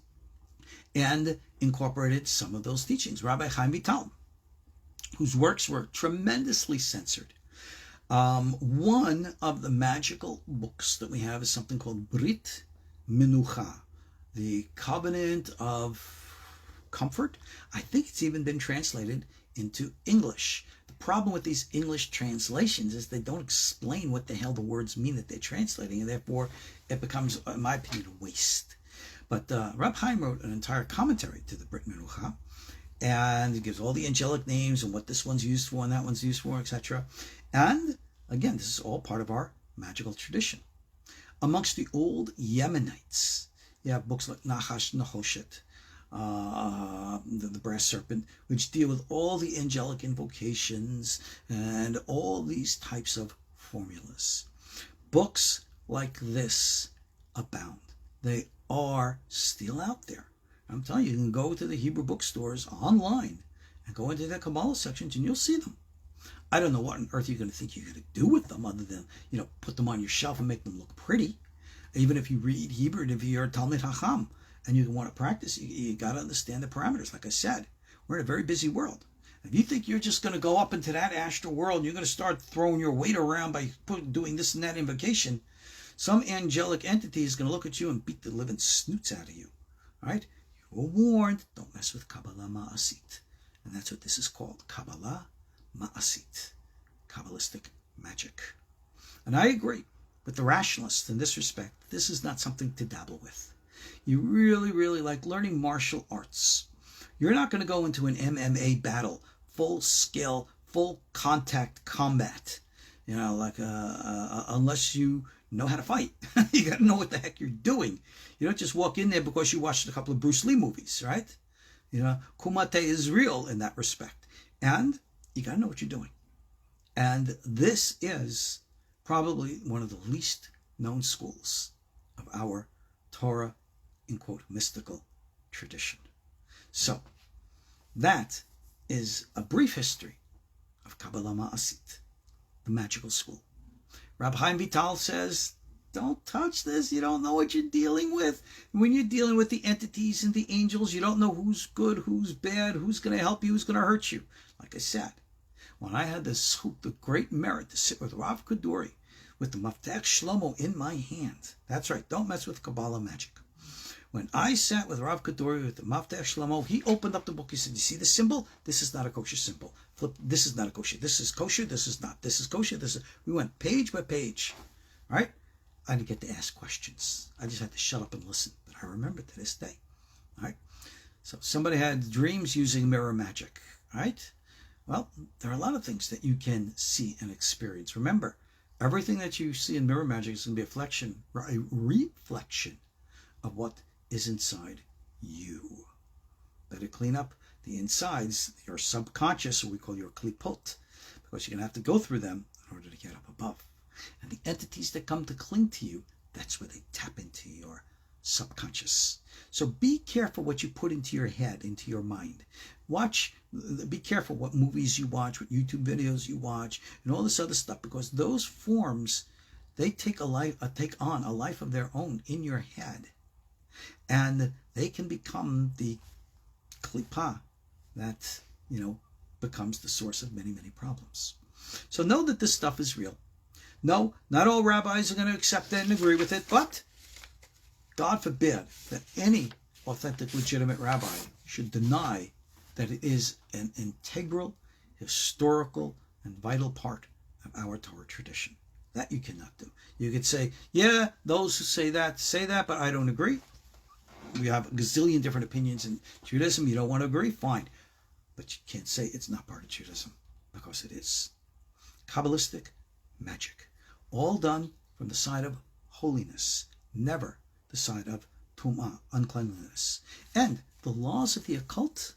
S1: and incorporated some of those teachings. Rabbi Chaim Vital, whose works were tremendously censored. One of the magical books that we have is something called Brit Menucha, the Covenant of Comfort. I think it's even been translated into English. The problem with these English translations is they don't explain what the hell the words mean that they're translating, and therefore it becomes, in my opinion, a waste. But Reb Chaim wrote an entire commentary to the Brit Menucha, and it gives all the angelic names and what this one's used for and that one's used for, etc. And again, this is all part of our magical tradition. Amongst the old Yemenites, you have books like Nachash Nehoshet, the brass serpent, which deal with all the angelic invocations and all these types of formulas. Books like this abound. They are still out there. I'm telling you, you can go to the Hebrew bookstores online and go into the Kabbalah sections and you'll see them. I don't know what on earth you're going to think you're going to do with them other than, put them on your shelf and make them look pretty. Even if you read Hebrew and if you're a Talmid Chacham and you want to practice, you got to understand the parameters. Like I said, we're in a very busy world. If you think you're just going to go up into that astral world and you're going to start throwing your weight around by doing this and that invocation, some angelic entity is going to look at you and beat the living snoots out of you. All right? You were warned, don't mess with Kabbalah Ma'asit. And that's what this is called, Kabbalah Ma'asit, Kabbalistic magic. And I agree with the rationalists in this respect. This is not something to dabble with. You really, really like learning martial arts. You're not going to go into an MMA battle, full-scale, full-contact combat, unless you know how to fight. You got to know what the heck you're doing. You don't just walk in there because you watched a couple of Bruce Lee movies, right? Kumite is real in that respect. And you got to know what you're doing. And this is probably one of the least known schools of our Torah, in quote, mystical tradition. So, that is a brief history of Kabbalah Ma'asit, the magical school. Rabbi Chaim Vital says, don't touch this. You don't know what you're dealing with. When you're dealing with the entities and the angels, you don't know who's good, who's bad, who's going to help you, who's going to hurt you. Like I said, when I had the great merit to sit with Rav Kaduri with the Maftech Shlomo in my hand. That's right, don't mess with Kabbalah magic. When I sat with Rav Kaduri with the Maftech Shlomo, he opened up the book. He said, you see the symbol? This is not a kosher symbol. Flip, this is not a kosher. This is kosher. This is not. This is kosher. This is. We went page by page. All right? I didn't get to ask questions. I just had to shut up and listen. But I remember to this day. All right? So somebody had dreams using mirror magic. All right? Well, there are a lot of things that you can see and experience. Remember, everything that you see in mirror magic is going to be a reflection of what is inside you. Better clean up the insides, your subconscious, or we call your klipot, because you're going to have to go through them in order to get up above. And the entities that come to cling to you, that's where they tap into your subconscious. So be careful what you put into your head, into your mind. Be careful what movies you watch, what YouTube videos you watch, and all this other stuff, because those forms, they take on a life of their own in your head. And they can become the klipa that, becomes the source of many, many problems. So know that this stuff is real. No, not all rabbis are going to accept it and agree with it, but God forbid that any authentic, legitimate rabbi should deny that it is an integral, historical, and vital part of our Torah tradition. That you cannot do. You could say, yeah, those who say that, but I don't agree. We have a gazillion different opinions in Judaism. You don't want to agree? Fine. But you can't say it's not part of Judaism, because it is. Kabbalistic magic. All done from the side of holiness, never the side of tum'ah, uncleanliness. And the laws of the occult,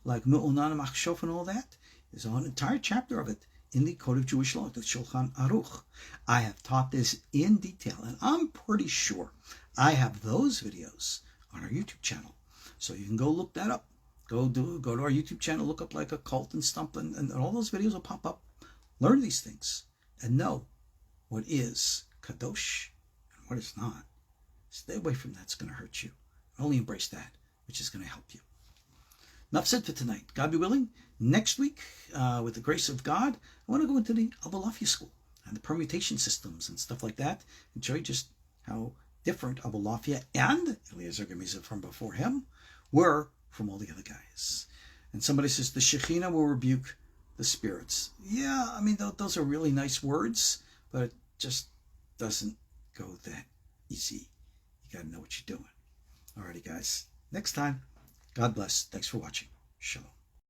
S1: like Me'unan Machshov and all that, there's an entire chapter of it in the Code of Jewish Law, the Shulchan Aruch. I have taught this in detail, and I'm pretty sure I have those videos on our YouTube channel. So you can go look that up. Go to our YouTube channel, look up like occult and stuff, and all those videos will pop up. Learn these things and know what is kadosh and what is not. Stay away from that. It's going to hurt you. Only embrace that, which is going to help you. Enough said for tonight. God be willing, next week, with the grace of God, I want to go into the Avalafia school and the permutation systems and stuff like that, and show you just how different Avalafia and Eliezer of Germiza from before him were from all the other guys. And somebody says the Shekhinah will rebuke the spirits. Yeah, I mean, those are really nice words, but it just doesn't go that easy. You got to know what you're doing. Alrighty, guys. Next time, God bless. Thanks for watching. Shalom.